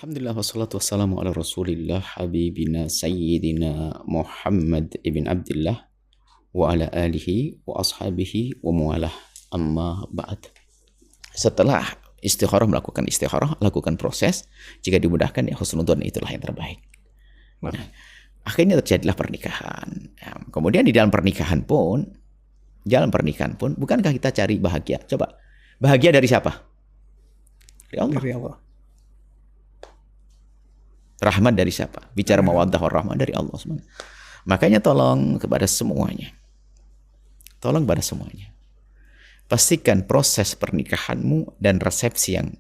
Alhamdulillah wassalatu wassalamu ala rasulillah habibina sayyidina Muhammad ibn Abdullah wa ala alihi wa ashabihi wa muwalah amma ba'd. Setelah melakukan istikharah, lakukan proses, jika dimudahkan ya husnudzon, itulah yang terbaik. Nah, akhirnya terjadilah pernikahan. Ya, kemudian di dalam pernikahan pun bukankah kita cari bahagia? Coba, bahagia dari siapa? Dari Allah. Dari Allah. Rahmat dari siapa? Bicara mawaddah warahmah dari Allah SWT. Makanya tolong kepada semuanya. Pastikan proses pernikahanmu dan resepsi yang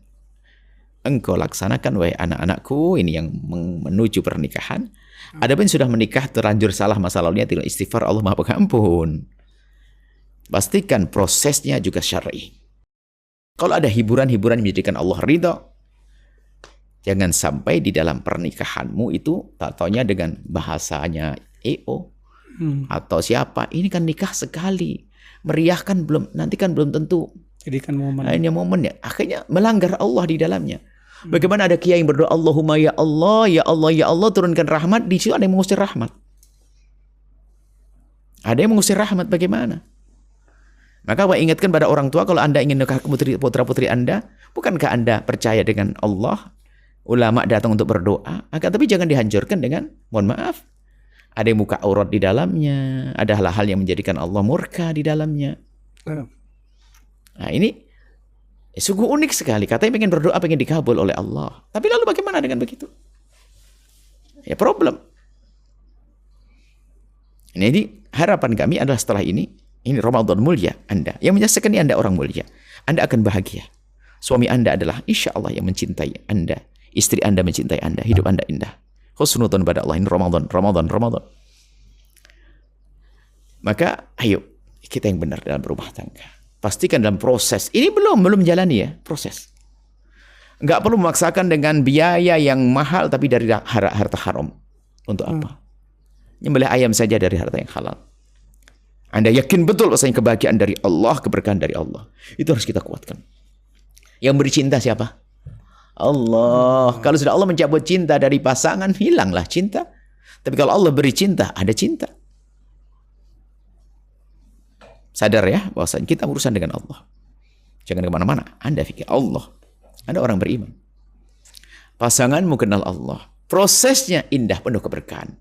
engkau laksanakan, wahai anak-anakku, ini yang menuju pernikahan. Adapun sudah menikah, terlanjur salah masa lalunya, tinggal istighfar, Allah Maha Pengampun. Pastikan prosesnya juga syar'i. Kalau ada hiburan-hiburan yang menjadikan Allah ridha, jangan sampai di dalam pernikahanmu itu tak taunya dengan bahasanya EO atau siapa. Ini kan nikah sekali, meriah kan belum, nanti kan belum tentu. Jadi kan momen. Hanya momennya, akhirnya melanggar Allah di dalamnya. Bagaimana ada kiai yang berdoa, Allahumma ya Allah, ya Allah, ya Allah, turunkan rahmat. Di situ ada yang mengusir rahmat. Ada yang mengusir rahmat, bagaimana? Maka saya ingatkan pada orang tua, kalau Anda ingin nikah putra-putri Anda, bukankah Anda percaya dengan Allah? Ulama datang untuk berdoa, tapi jangan dihancurkan dengan, mohon maaf, ada yang muka aurat di dalamnya, ada hal-hal yang menjadikan Allah murka di dalamnya. Nah ini sungguh unik sekali. Katanya pengen berdoa, pengen dikabul oleh Allah. Tapi lalu bagaimana dengan begitu? Ya problem. Jadi harapan kami adalah setelah ini Ramadan mulia Anda, yang menyaksikan ini Anda orang mulia, Anda akan bahagia. Suami Anda adalah insya Allah yang mencintai Anda. Istri Anda mencintai Anda, hidup Anda indah. Husnudzon pada Allah, ini Ramadan. Maka ayo kita yang benar dalam berumah tangga. Pastikan dalam proses. Ini belum jalani ya, proses. Enggak perlu memaksakan dengan biaya yang mahal tapi dari harta haram. Untuk apa? Nyembelih ayam saja dari harta yang halal. Anda yakin betul bahwasanya kebahagiaan dari Allah, keberkahan dari Allah. Itu harus kita kuatkan. Yang beri cinta siapa? Allah. Kalau sudah Allah mencabut cinta dari pasangan, hilanglah cinta. Tapi kalau Allah beri cinta, ada cinta. Sadar ya, bahwasanya kita urusan dengan Allah. Jangan kemana-mana. Anda pikir Allah. Anda orang beriman. Pasanganmu kenal Allah. Prosesnya indah, penuh keberkahan.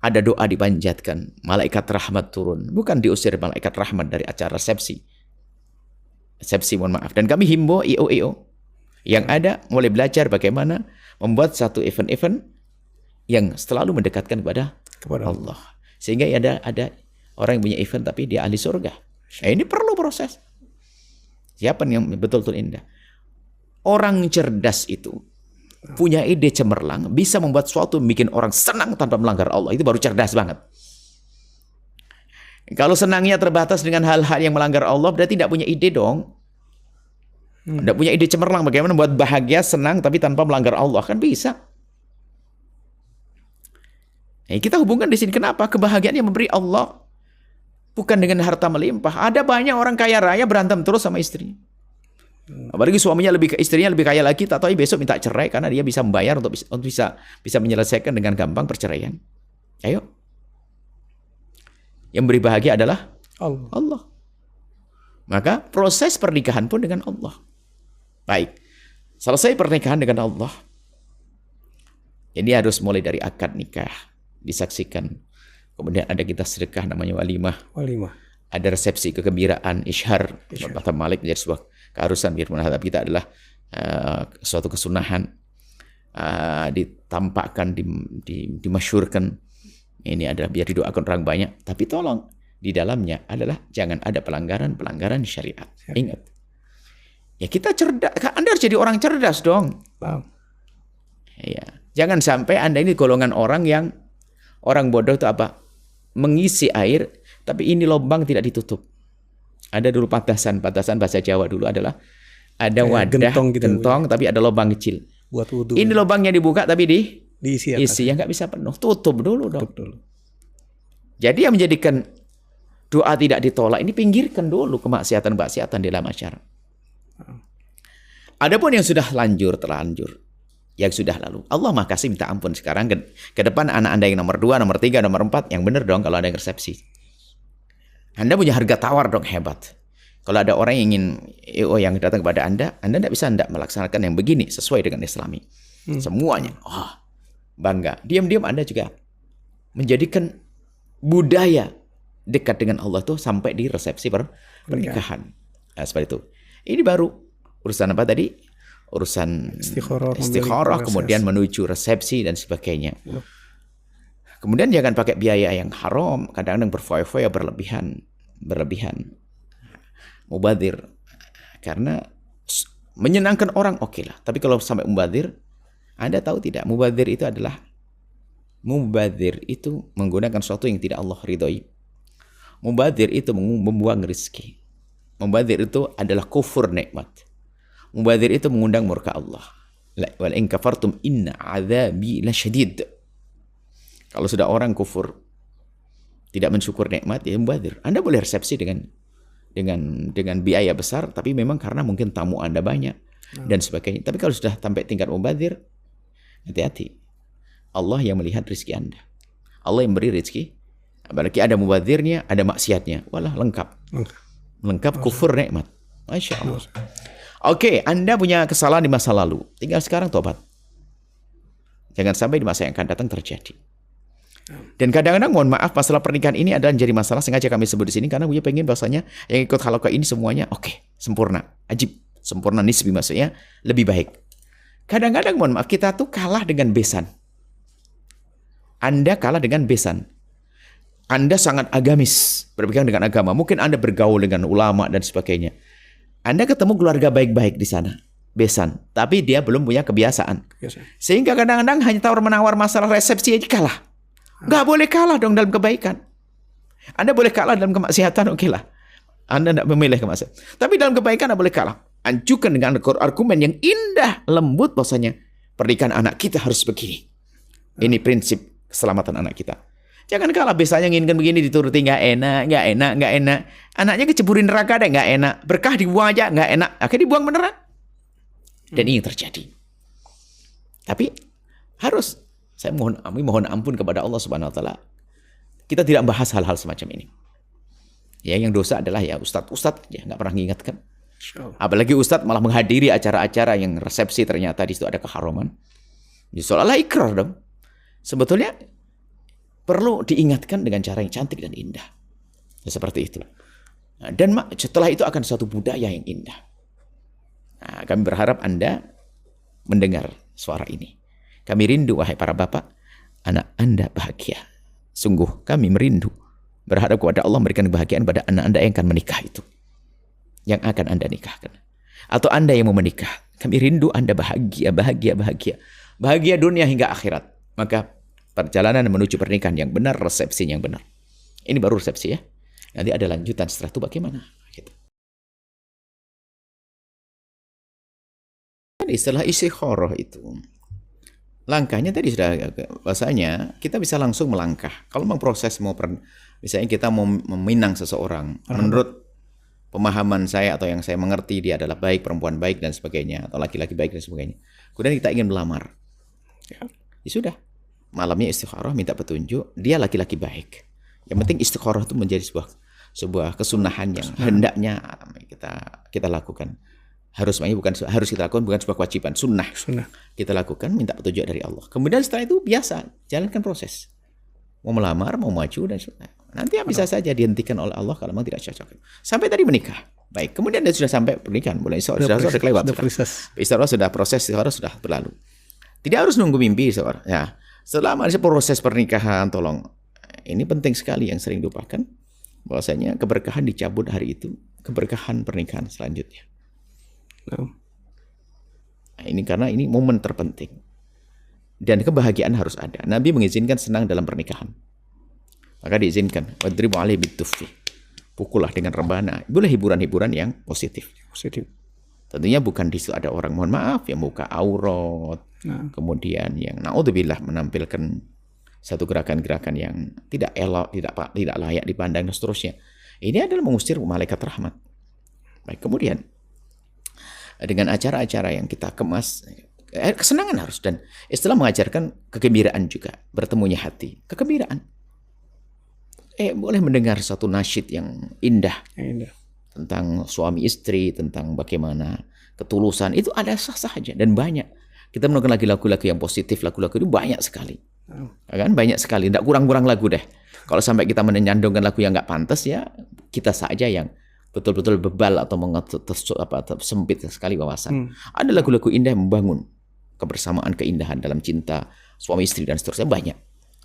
Ada doa dipanjatkan. Malaikat rahmat turun. Bukan diusir malaikat rahmat dari acara resepsi. Resepsi, mohon maaf. Dan kami himbau IO yang ada mulai belajar bagaimana membuat satu event-event yang selalu mendekatkan kepada Allah. Sehingga ada orang yang punya event tapi dia ahli surga. Ini perlu proses. Siapa yang betul-betul indah? Orang cerdas itu punya ide cemerlang, bisa membuat sesuatu bikin orang senang tanpa melanggar Allah. Itu baru cerdas banget. Kalau senangnya terbatas dengan hal-hal yang melanggar Allah, berarti tidak punya ide dong. Tidak punya ide cemerlang bagaimana membuat bahagia, senang, tapi tanpa melanggar Allah. Kan bisa. Kita hubungkan di sini. Kenapa? Kebahagiaan yang memberi Allah. Bukan dengan harta melimpah. Ada banyak orang kaya raya berantem terus sama istrinya. Apalagi suaminya istrinya lebih kaya lagi, tak tahu besok minta cerai karena dia bisa membayar untuk bisa menyelesaikan dengan gampang perceraian. Ayo. Yang beri bahagia adalah Allah. Maka proses pernikahan pun dengan Allah. Baik. Selesai pernikahan dengan Allah. Ini harus mulai dari akad nikah. Disaksikan. Kemudian ada kita sedekah namanya walimah. Ada resepsi kegembiraan, isyhar. Kata Malik menjadi sebuah keharusan. Biar menghadap kita adalah suatu kesunahan. Ditampakkan, dimasyurkan. Ini adalah biar didoakan orang banyak. Tapi tolong, di dalamnya adalah jangan ada pelanggaran syariat. Ingat. Ya kita cerdas. Anda harus jadi orang cerdas dong. Ya. Jangan sampai Anda ini golongan orang yang orang bodoh itu apa? Mengisi air, tapi ini lubang tidak ditutup. Ada dulu batasan bahasa Jawa dulu adalah ada wadah gentong tapi ada lubang kecil. Buat wudu. Ini lubangnya dibuka tapi diisi ya nggak bisa penuh. Tutup dulu dong. Jadi yang menjadikan doa tidak ditolak ini pinggirkan dulu kemaksiatan di dalam masyarakat. Adapun yang sudah terlanjur, yang sudah lalu. Allah Maha Kasih, minta ampun. Sekarang ke depan anak Anda yang nomor 2, nomor 3, nomor 4, yang benar dong kalau ada yang resepsi. Anda punya harga tawar dong, hebat. Kalau ada orang yang ingin EO yang datang kepada Anda tidak bisa melaksanakan yang begini sesuai dengan Islami. Semuanya. Bangga. Diam-diam Anda juga menjadikan budaya dekat dengan Allah tuh sampai di resepsi pernikahan. Nah, seperti itu. Ini baru urusan apa tadi? Urusan istikharah, kemudian menuju resepsi dan sebagainya. Kemudian jangan pakai biaya yang haram, kadang-kadang berfoya-foya berlebihan. Mubadir. Karena menyenangkan orang oke lah. Tapi kalau sampai mubadir, Anda tahu tidak? Mubadir itu menggunakan sesuatu yang tidak Allah ridhoi. Mubadir itu membuang rezeki. Mubadir itu adalah kufur nikmat. Mubadir itu mengundang murka Allah. Wal in kafartum inna adzabi lasyadid. Kalau sudah orang kufur, tidak mensyukur nikmat, ya mubadir. Anda boleh resepsi dengan biaya besar, tapi memang karena mungkin tamu Anda banyak dan sebagainya. Tapi kalau sudah sampai tingkat mubadir, hati-hati. Allah yang melihat rezeki Anda. Allah yang beri rezeki. Apalagi ada mubadirnya, ada maksiatnya. Walah, lengkap kufur nikmat. Masya Allah. Oke, Anda punya kesalahan di masa lalu. Tinggal sekarang tobat. Jangan sampai di masa yang akan datang terjadi. Dan kadang-kadang mohon maaf, masalah pernikahan ini adalah menjadi masalah, sengaja kami sebut di sini karena gue pengen bahasanya yang ikut halaqah ini semuanya sempurna, ajib, sempurna nisbi, maksudnya lebih baik. Kadang-kadang mohon maaf, kita tuh kalah dengan besan. Anda kalah dengan besan. Anda sangat agamis, berpegang dengan agama. Mungkin Anda bergaul dengan ulama dan sebagainya. Anda ketemu keluarga baik-baik di sana, besan, tapi dia belum punya kebiasaan. Sehingga kadang-kadang hanya tawar-menawar masalah resepsi aja kalah. Nggak boleh kalah dong dalam kebaikan. Anda boleh kalah dalam kemaksiatan, oke lah. Anda tidak memilih kemaksiatan. Tapi dalam kebaikan Anda boleh kalah. Ajukan dengan argumen yang indah, lembut, bahwasanya pernikahan anak kita harus begini. Ini prinsip keselamatan anak kita. Jangan kalah, biasanya nginginkan begini dituruti, nggak enak. Anaknya keceburin neraka deh, nggak enak. Berkah dibuang aja, nggak enak. Akhirnya dibuang beneran. Dan ini yang terjadi. Tapi harus. Saya mohon ampun kepada Allah Subhanahu wa taala. Kita tidak membahas hal-hal semacam ini. Ya, yang dosa adalah ya ustadz ya nggak pernah mengingatkan. Apalagi ustadz malah menghadiri acara-acara yang resepsi, ternyata di situ ada keharaman. Ya seolah-olah ikrar dong. Sebetulnya perlu diingatkan dengan cara yang cantik dan indah. Ya, seperti itu. Nah, dan setelah itu akan suatu budaya yang indah. Nah, kami berharap Anda mendengar suara ini. Kami rindu, wahai para bapak, anak Anda bahagia. Sungguh kami merindu, berharap kepada Allah memberikan kebahagiaan pada anak Anda yang akan menikah itu. Yang akan Anda nikahkan. Atau Anda yang mau menikah. Kami rindu Anda bahagia. Bahagia dunia hingga akhirat. Maka perjalanan menuju pernikahan yang benar, resepsi yang benar. Ini baru resepsi ya. Nanti ada lanjutan setelah itu bagaimana. Gitu. Istilah istikharah itu. Langkahnya tadi sudah bahasanya kita bisa langsung melangkah. Kalau memang proses misalnya kita mau meminang seseorang, menurut pemahaman saya atau yang saya mengerti dia adalah baik, perempuan baik dan sebagainya, atau laki-laki baik dan sebagainya. Kemudian kita ingin melamar. Ya sudah. Malamnya istikharah, minta petunjuk, dia laki-laki baik. Yang penting istikharah itu menjadi sebuah kesunahan yang hendaknya kita lakukan. Bukan harus kita lakukan, bukan sebuah kewajiban, sunnah. Kita lakukan, minta petunjuk dari Allah. Kemudian setelah itu biasa, jalankan proses. Mau melamar, mau maju dan sebagainya. Nanti bisa saja dihentikan oleh Allah kalau memang tidak cocok. Sampai tadi menikah. Baik, kemudian dia sudah sampai pernikahan, sudah kelewat. Proses sudah berlalu. Tidak harus nunggu mimpi seorang. Ya, selama proses pernikahan, tolong. Ini penting sekali yang sering dilupakan. Bahwasanya keberkahan dicabut hari itu, keberkahan pernikahan selanjutnya. Nah, ini karena ini momen terpenting dan kebahagiaan harus ada. Nabi mengizinkan senang dalam pernikahan, maka diizinkan wadribu alaihi bituffi, pukullah dengan rebana. Boleh hiburan-hiburan yang positif. Tentunya bukan di situ ada orang, mohon maaf, yang buka aurat, kemudian yang naudzubillah menampilkan satu gerakan-gerakan yang tidak elok, tidak layak dipandang dan seterusnya. Ini adalah mengusir malaikat rahmat. Baik, kemudian dengan acara-acara yang kita kemas, Kesenangan harus. Dan Islam mengajarkan kegembiraan juga. Bertemunya hati. Kegembiraan. Boleh mendengar satu nasyid yang indah. Tentang suami istri, tentang bagaimana ketulusan. Itu ada sah-sah saja. Dan banyak. Kita mendengar lagu-lagu yang positif. Lagu-lagu itu banyak sekali. Kan banyak sekali. Tidak kurang-kurang lagu deh. Kalau sampai kita menyandungkan lagu yang nggak pantas, ya kita saja yang betul-betul bebal atau sempit sekali wawasan. Ada lagu-lagu indah yang membangun kebersamaan, keindahan dalam cinta, suami istri dan seterusnya banyak.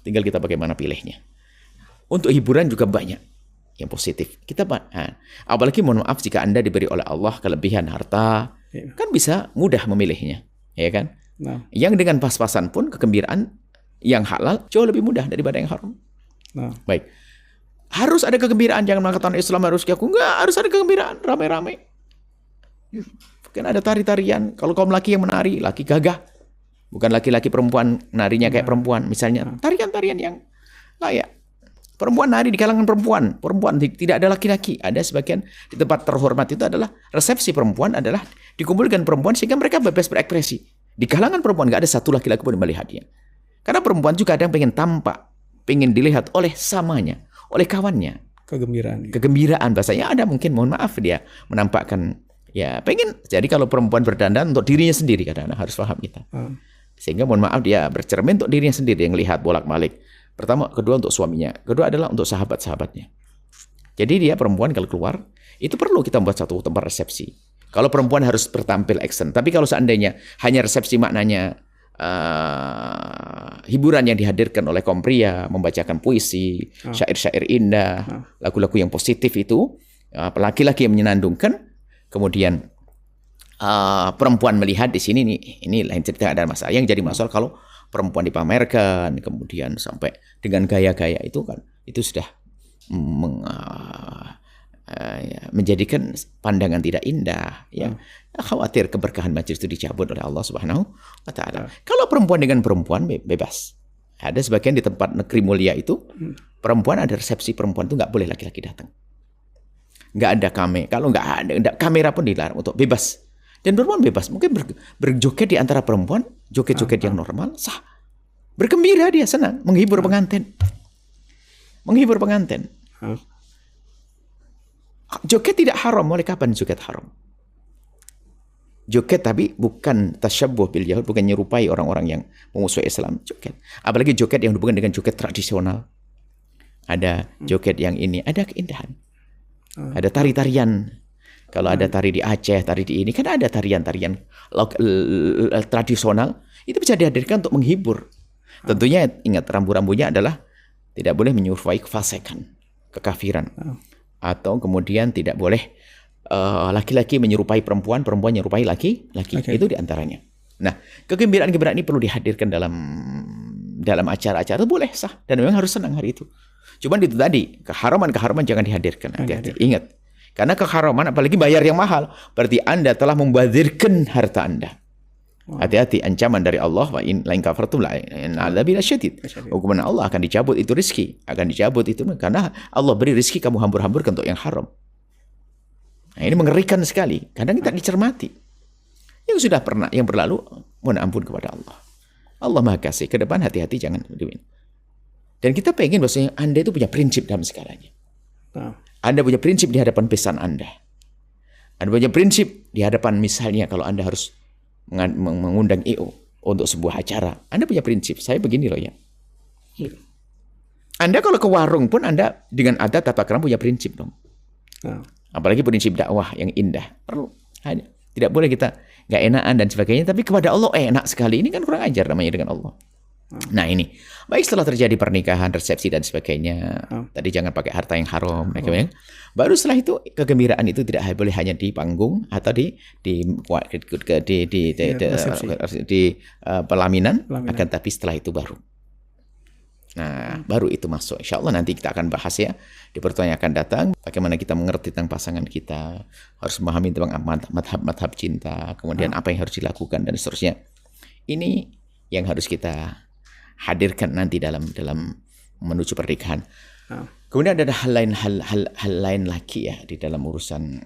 Tinggal kita bagaimana pilihnya. Untuk hiburan juga banyak yang positif. Apalagi mohon maaf jika Anda diberi oleh Allah kelebihan harta, kan bisa mudah memilihnya, ya kan? Yang dengan pas-pasan pun kegembiraan yang halal jauh lebih mudah daripada yang haram. Baik. Harus ada kegembiraan, jangan mengatakan Islam harus aku. Enggak, harus ada kegembiraan, rame-rame. Bukan ada tari-tarian. Kalau kaum laki yang menari, laki gagah. Bukan laki-laki perempuan narinya kayak perempuan. Misalnya, tarian-tarian yang layak. Perempuan nari di kalangan perempuan. Perempuan tidak ada laki-laki. Ada sebagian di tempat terhormat itu adalah resepsi perempuan adalah dikumpulkan perempuan sehingga mereka bebas berekspresi. Di kalangan perempuan nggak ada satu laki-laki pun yang melihatnya. Karena perempuan juga ada yang pengen tampak, pengen dilihat oleh samanya, oleh kawannya. Kegembiraan bahasanya ada, mungkin mohon maaf dia menampakkan ya pengen. Jadi kalau perempuan berdandan untuk dirinya sendiri kadang-kadang harus paham kita. Sehingga mohon maaf dia bercermin untuk dirinya sendiri yang lihat bolak-balik. Pertama, kedua untuk suaminya, kedua adalah untuk sahabat-sahabatnya. Jadi dia perempuan kalau keluar itu perlu kita buat satu tempat resepsi. Kalau perempuan harus bertampil action, tapi kalau seandainya hanya resepsi maknanya hiburan yang dihadirkan oleh kaum pria, membacakan puisi, syair-syair indah, lagu-lagu yang positif itu, laki-laki yang menyenandungkan, kemudian perempuan melihat di sini nih, ini lain cerita, ada masalah. Yang jadi masalah kalau perempuan dipamerkan, kemudian sampai dengan gaya-gaya itu kan, itu sudah menjadikan pandangan tidak indah, ya. Khawatir keberkahan majlis itu dicabut oleh Allah Subhanahu wa taala. Kalau perempuan dengan perempuan bebas. Ada sebagian di tempat negeri mulia itu perempuan ada resepsi, perempuan itu nggak boleh laki-laki datang. Nggak ada kamera. Kalau nggak ada kamera pun dilarang untuk bebas. Dan perempuan bebas, mungkin berjoget di antara perempuan, joget-joget yang normal, sah. Bergembira dia, senang, menghibur pengantin. Menghibur pengantin. Joget tidak haram, mulai kapan joget haram? Joget tapi bukan tasyabbuh bil yahud, bukan nyerupai orang-orang yang memusuhi Islam. Joget. Apalagi joget yang hubungan dengan joget tradisional. Ada joget yang ini, ada keindahan. Ada tari-tarian. Kalau ada tari di Aceh, tari di ini, kan ada tarian-tarian tradisional. Itu bisa dihadirkan untuk menghibur. Tentunya ingat, rambu-rambunya adalah tidak boleh menyurupai kefasikan, kekafiran. Atau kemudian tidak boleh laki-laki menyerupai perempuan, perempuan menyerupai laki-laki. Itu diantaranya. Nah, kegembiraan-kegembiraan ini perlu dihadirkan dalam acara-acara, itu boleh, sah. Dan memang harus senang hari itu. Cuman itu tadi, keharaman-keharaman jangan dihadirkan. Hati-hati. Ingat. Karena keharaman, apalagi bayar yang mahal, berarti Anda telah membazirkan harta Anda. Hati-hati, ancaman dari Allah, wa in lain kafartum la adzabil syadid. Hukuman Allah akan dicabut itu rezeki, akan dicabut itu karena Allah beri rezeki kamu hambur-hamburkan untuk yang haram. Nah, ini mengerikan sekali. Kadang kita dicermati. Yang sudah pernah, yang berlalu, mohon ampun kepada Allah. Allah Maha Kasih. Ke depan hati-hati jangan. Dan kita pengen bahwasanya Anda itu punya prinsip dalam segalanya. Anda punya prinsip di hadapan pesan Anda. Anda punya prinsip di hadapan misalnya kalau Anda harus mengundang EO untuk sebuah acara. Anda punya prinsip. Saya begini loh ya. Anda kalau ke warung pun Anda dengan adat tata krama punya prinsip dong. Apalagi prinsip dakwah yang indah. Perlu. Tidak boleh kita nggak enakan dan sebagainya. Tapi kepada Allah enak sekali. Ini kan kurang ajar namanya dengan Allah. Nah ini. Baik setelah terjadi pernikahan, resepsi dan sebagainya. Tadi jangan pakai harta yang haram. Baru setelah itu kegembiraan itu tidak boleh hanya di panggung atau di pelaminan. Akan tapi setelah itu baru. Nah, baru itu masuk. Insya Allah nanti kita akan bahas ya di pertemuan yang akan datang. Bagaimana kita mengerti tentang pasangan kita, harus memahami tentang madhab cinta, kemudian apa yang harus dilakukan dan seterusnya. Ini yang harus kita hadirkan nanti dalam menuju pernikahan. Kemudian ada hal lain lagi ya di dalam urusan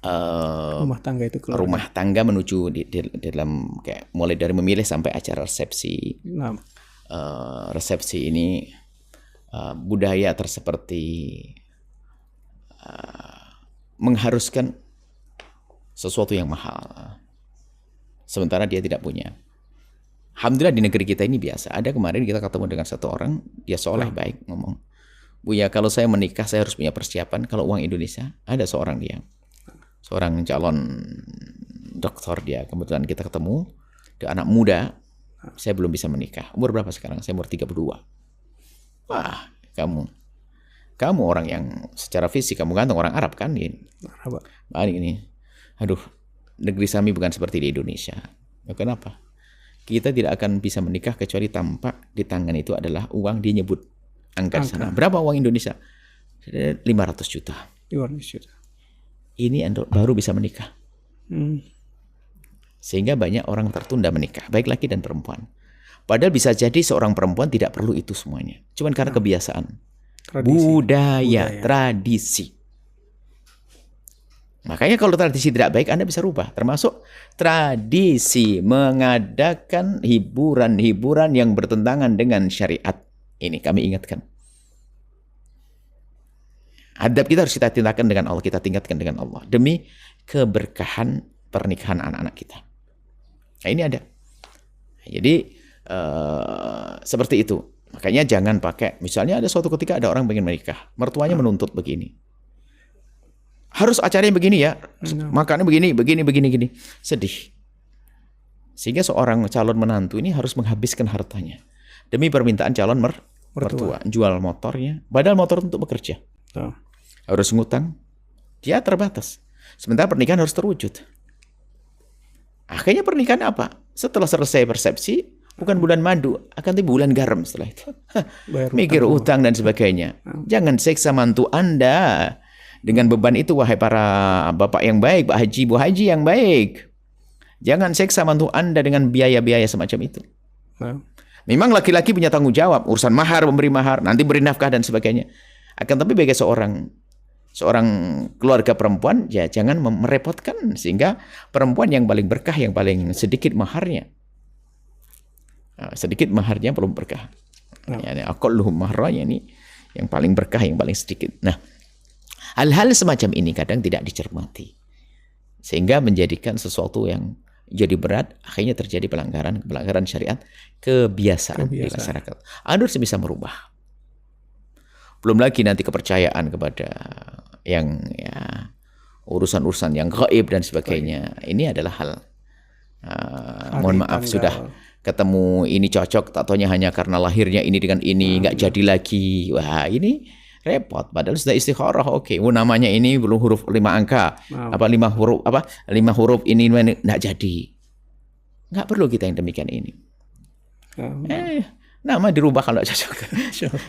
Rumah tangga itu keluarga. rumah tangga menuju di dalam kayak mulai dari memilih sampai acara resepsi. Nah, Resepsi ini budaya seperti mengharuskan sesuatu yang mahal, sementara dia tidak punya. Alhamdulillah di negeri kita ini biasa. Ada kemarin kita ketemu dengan satu orang, dia soleh baik ngomong, Buya kalau saya menikah saya harus punya persiapan. Kalau uang Indonesia, ada seorang calon doktor, dia kebetulan kita ketemu, dia anak muda, saya belum bisa menikah. Umur berapa sekarang? Saya umur 32. Wah, kamu orang yang secara fisik kamu ganteng, orang Arab kan ini. Ini. Aduh, negeri kami bukan seperti di Indonesia. Ya, kenapa? Kita tidak akan bisa menikah kecuali tampak di tangan itu adalah uang, dia nyebut angka di sana. Berapa uang Indonesia? 500 juta. 500 juta. Ini baru bisa menikah. Sehingga banyak orang tertunda menikah, baik laki dan perempuan. Padahal bisa jadi seorang perempuan tidak perlu itu semuanya. Cuman karena kebiasaan. Budaya, tradisi. Makanya kalau tradisi tidak baik, Anda bisa rubah. Termasuk tradisi mengadakan hiburan-hiburan yang bertentangan dengan syariat. Ini kami ingatkan. Adab kita harus kita tingkatkan dengan Allah. Kita tingkatkan dengan Allah. Demi keberkahan pernikahan anak-anak kita. Nah, ini ada. Jadi, seperti itu. Makanya jangan pakai. Misalnya ada suatu ketika ada orang pengen menikah. Mertuanya menuntut begini. Harus acaranya begini ya, makannya begini. Sedih. Sehingga seorang calon menantu ini harus menghabiskan hartanya demi permintaan calon mertua. Jual motornya, padahal motor untuk bekerja. Harus ngutang, dia terbatas. Sementara pernikahan harus terwujud. Akhirnya pernikahan apa? Setelah selesai persepsi, bukan bulan madu, akan tapi bulan garam setelah itu. Mikir utang dan sebagainya. Jangan seksa mantu Anda dengan beban itu, wahai para bapak yang baik, Pak Haji, Bu Haji yang baik. Jangan seksa mantu Anda dengan biaya-biaya semacam itu. Memang laki-laki punya tanggung jawab, urusan mahar, memberi mahar, nanti beri nafkah dan sebagainya. Akan tapi bagi seorang keluarga perempuan, ya jangan merepotkan sehingga perempuan yang paling berkah, yang paling sedikit maharnya. Sedikit maharnya belum berkah. Aqalluhum mahranya ini yang paling berkah, yang paling sedikit. Nah, hal-hal semacam ini kadang tidak dicermati. Sehingga menjadikan sesuatu yang jadi berat, akhirnya terjadi pelanggaran syariat, kebiasaan di masyarakat. Anda harus bisa merubah. Belum lagi nanti kepercayaan kepada yang urusan-urusan yang gaib dan sebagainya. Ini adalah hal mohon maaf sudah ketemu ini cocok, tak taunya hanya karena lahirnya ini dengan ini nggak jadi lagi. Wah, ini repot. Padahal sudah istikharah, oke. Namanya ini belum huruf 5 angka, 5 huruf ini nggak jadi. Nggak perlu kita yang demikian ini. Nama dirubah kalau cocok.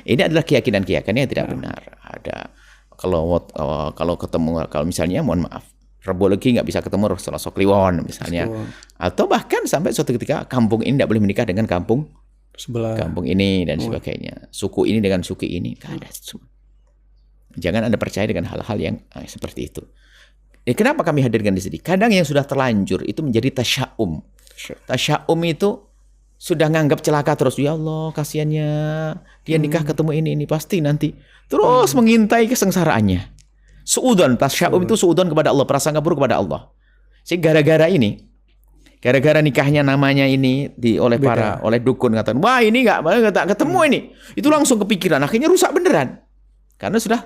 Ini adalah keyakinan-keyakinan yang tidak benar. Ada kalau ketemu, kalau misalnya mohon maaf, Rebo Legi nggak bisa ketemu Selasa Kliwon misalnya, atau bahkan sampai suatu ketika kampung ini tidak boleh menikah dengan kampung sebelah, kampung ini dan sebagainya, suku ini dengan suku ini, nggak ada. Jangan Anda percaya dengan hal-hal yang seperti itu. Kenapa kami hadirkan di sini? Kadang yang sudah terlanjur itu menjadi tasya'um. Tasya'um itu sudah nganggap celaka terus. Ya Allah, kasihannya dia nikah ketemu ini pasti nanti terus mengintai kesengsaraannya. Suudzon, tasya'um itu suudzon kepada Allah, prasangka buruk kepada Allah. Sehingga gara-gara nikahnya namanya ini oleh dukun katakan, wah ini nggak ketemu ini, itu langsung kepikiran, akhirnya rusak beneran. Karena sudah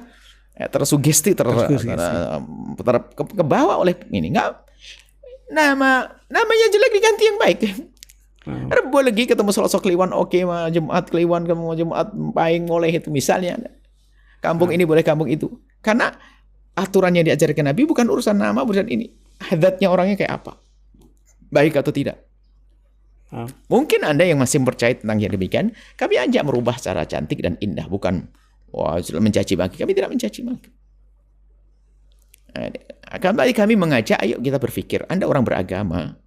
tersugesti, kebawa oleh ini. Namanya jelek diganti yang baik. Rebo lagi ketemu Selasa Kliwon, oke, Jumat Kliwon, kamu Jumat Pahing boleh itu misalnya. Kampung ini boleh, kampung itu. Karena aturan yang diajarkan Nabi bukan urusan nama, urusan ini. Hadatnya orangnya kayak apa? Baik atau tidak? Mungkin Anda yang masih percaya tentang yang demikian, kami ajak merubah secara cantik dan indah, bukan mencaci maki. Kami tidak mencaci maki. Kembali kami mengajak, ayo kita berpikir. Anda orang beragama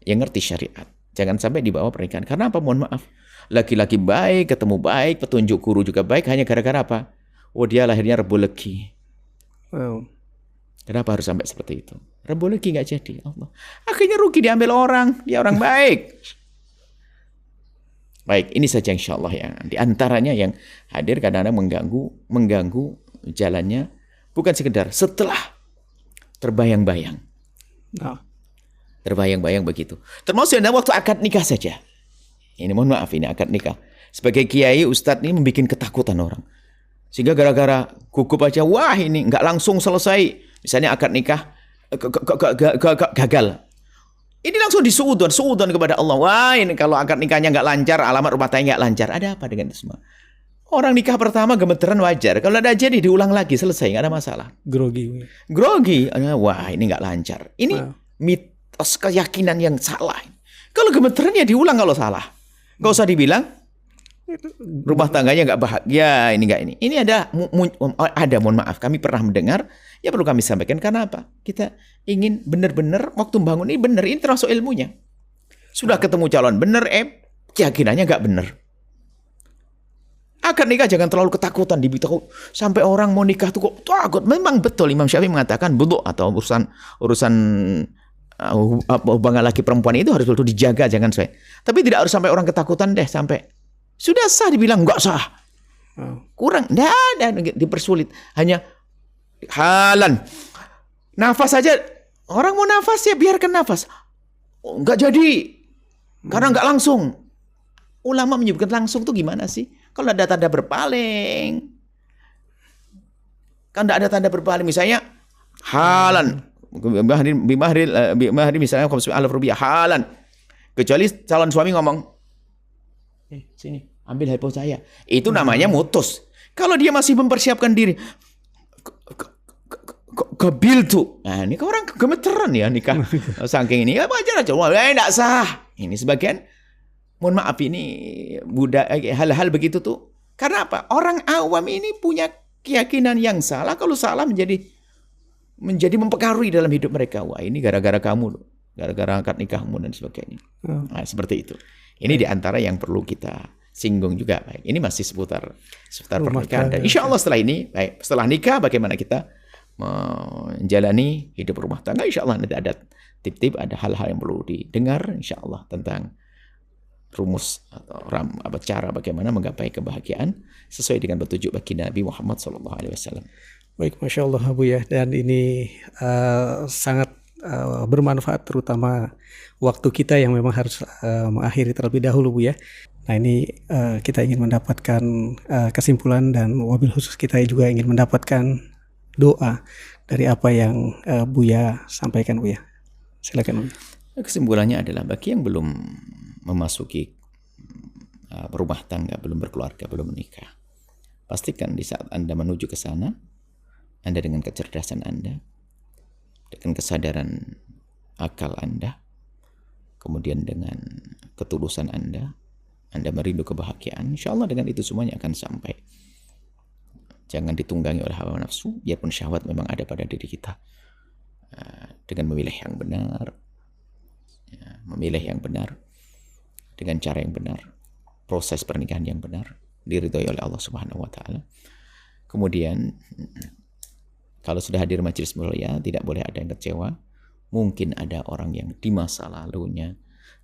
yang ngerti syariat. Jangan sampai dibawa pernikahan. Karena apa? Mohon maaf. Laki-laki baik, ketemu baik, petunjuk guru juga baik, hanya gara-gara apa? Oh, dia lahirnya Rebo Legi. Kenapa harus sampai seperti itu? Rebo lagi nggak jadi. Allah. Akhirnya rugi diambil orang. Dia orang baik. Baik, ini saja insya Allah yang di antaranya yang hadir kadang-kadang mengganggu jalannya, bukan sekedar setelah terbayang-bayang. Nah, Terbayang-bayang begitu. Termasuk dalam waktu akad nikah saja. Ini mohon maaf, ini akad nikah. Sebagai kiai, ustadz ini membuat ketakutan orang. Sehingga gara-gara gugup aja, wah ini nggak langsung selesai. Misalnya akad nikah gagal. Ini langsung suudon kepada Allah. Wah ini kalau akad nikahnya nggak lancar, alamat rumah tangga nggak lancar. Ada apa dengan itu semua? Orang nikah pertama gemeteran wajar. Kalau ada jadi diulang lagi, selesai, nggak ada masalah. grogi. Grogi, wah ini nggak lancar. Ini mitos keyakinan yang salah. Kalau gemeteran ya diulang kalau salah. Nggak usah dibilang rumah tangganya nggak bahagia, ini nggak ini. Ini ada, mohon maaf, kami pernah mendengar, ya perlu kami sampaikan. Karena apa? Kita ingin benar-benar waktu bangun ini benar, ini termasuk ilmunya. Sudah ketemu calon benar, keyakinannya nggak benar. Akad nikah jangan terlalu ketakutan, diberitahu sampai orang mau nikah tuh kok takut. Memang betul Imam Syafi'i mengatakan buduk atau urusan hubungan laki perempuan itu harus betul dijaga, jangan sampai. Tapi tidak harus sampai orang ketakutan deh, sampai sudah sah dibilang enggak sah. Kurang, ada dipersulit. Hanya halan. Nafas saja, orang mau nafas ya biarkan nafas. Enggak jadi. Karena enggak langsung. Ulama menyebutkan langsung tuh gimana sih? Kalau ada tanda berpaling. Kan enggak ada tanda berpaling, misalnya halan. Bimahri misalnya 50.000 rupiah halan. Kecuali calon suami ngomong, sini ambil handphone saya. Itu namanya mutus. Kalau dia masih mempersiapkan diri, kebil tuh. Nah ini orang gemeteran ya nikah. Saking ini, wajar aja. Enggak sah. Ini sebagian, mohon maaf ini hal-hal begitu tuh. Karena apa? Orang awam ini punya keyakinan yang salah. Kalau salah menjadi mempengaruhi dalam hidup mereka. Wah ini gara-gara kamu loh. Gara-gara akad nikahmu dan sebagainya. Nah, seperti itu. Ini diantara yang perlu kita singgung juga. Baik, ini masih seputar pernikahan. Dan insya Allah setelah ini, baik, setelah nikah bagaimana kita menjalani hidup rumah tangga. Insya Allah nanti ada tip-tip, ada hal-hal yang perlu didengar. Insya Allah tentang rumus atau cara bagaimana menggapai kebahagiaan sesuai dengan petunjuk baginda Nabi Muhammad SAW. Baik, Masya Allah Bu ya. Dan ini sangat bermanfaat, terutama waktu kita yang memang harus mengakhiri terlebih dahulu Bu ya. Nah ini kita ingin mendapatkan kesimpulan, dan wabil khusus kita juga ingin mendapatkan doa dari apa yang Buya sampaikan Bu ya. Silakan Bu. Kesimpulannya adalah bagi yang belum memasuki rumah tangga, belum berkeluarga, belum menikah, pastikan di saat Anda menuju ke sana, Anda dengan kecerdasan Anda, dengan kesadaran akal Anda, kemudian dengan ketulusan Anda merindu kebahagiaan, insya Allah dengan itu semuanya akan sampai. Jangan ditunggangi oleh hawa nafsu, biarpun syahwat memang ada pada diri kita. Dengan memilih yang benar, dengan cara yang benar, proses pernikahan yang benar, diridhoi oleh Allah Subhanahu wa Ta'ala. Kemudian kalau sudah hadir majelis mulia, tidak boleh ada yang kecewa. Mungkin ada orang yang di masa lalunya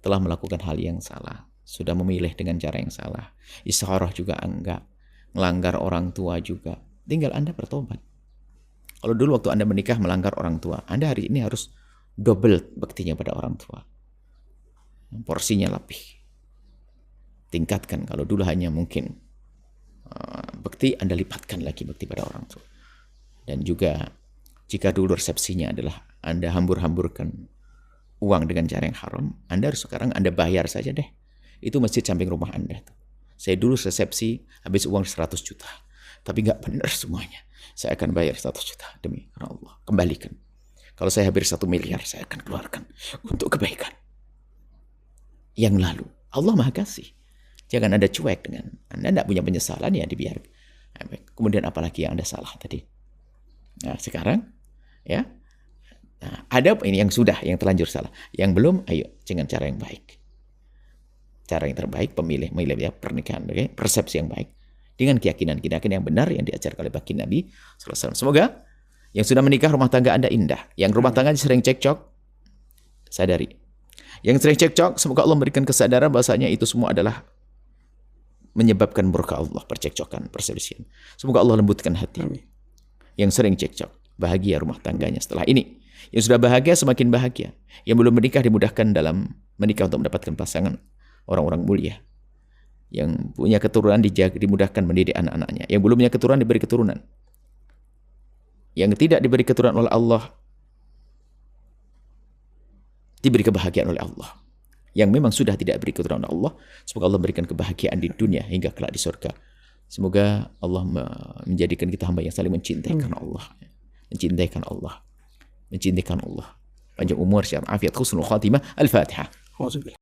telah melakukan hal yang salah, sudah memilih dengan cara yang salah, isyarat juga enggak, melanggar orang tua juga. Tinggal Anda bertobat. Kalau dulu waktu Anda menikah melanggar orang tua, Anda hari ini harus double baktinya pada orang tua. Porsinya lebih. Tingkatkan. Kalau dulu hanya mungkin bakti, Anda lipatkan lagi bakti pada orang tua. Dan juga jika dulu resepsinya adalah Anda hambur-hamburkan uang dengan cara yang haram, Anda harus sekarang Anda bayar saja deh. Itu masjid samping rumah Anda. Saya dulu resepsi habis uang 100 juta. Tapi nggak benar semuanya. Saya akan bayar 100 juta demi karena Allah. Kembalikan. Kalau saya hampir 1 miliar, saya akan keluarkan untuk kebaikan yang lalu. Allah Maha Kasih. Jangan Anda cuek dengan Anda tidak punya penyesalan, ya dibiarkan. Kemudian apalagi yang Anda salah tadi. Nah sekarang ya, nah, ada ini yang sudah, yang terlanjur salah. Yang belum, ayo dengan cara yang baik. Cara yang terbaik, memilih ya, pernikahan, okay? Persepsi yang baik dengan keyakinan yang benar yang diajarkan oleh baginda Nabi SAW. Semoga Yang sudah menikah rumah tangga Anda indah. Yang rumah tangga sering cekcok, sadari. Yang sering cekcok, semoga Allah memberikan kesadaran bahasanya itu semua adalah menyebabkan murka Allah, percekcokan, perselisihan. Semoga Allah lembutkan hati. Amin. Yang sering cekcok, bahagia rumah tangganya setelah ini. Yang sudah bahagia semakin bahagia. Yang belum menikah dimudahkan dalam menikah untuk mendapatkan pasangan orang-orang mulia. Yang punya keturunan dimudahkan mendidik anak-anaknya. Yang belum punya keturunan diberi keturunan. Yang tidak diberi keturunan oleh Allah diberi kebahagiaan oleh Allah. Yang memang sudah tidak beri keturunan oleh Allah, semoga Allah berikan kebahagiaan di dunia hingga kelak di surga. Semoga Allah menjadikan kita hamba yang saling mencintaikan Allah. Mencintaikan Allah. Panjang umur, syarat afiat, husnul khatimah. Al-Fatihah.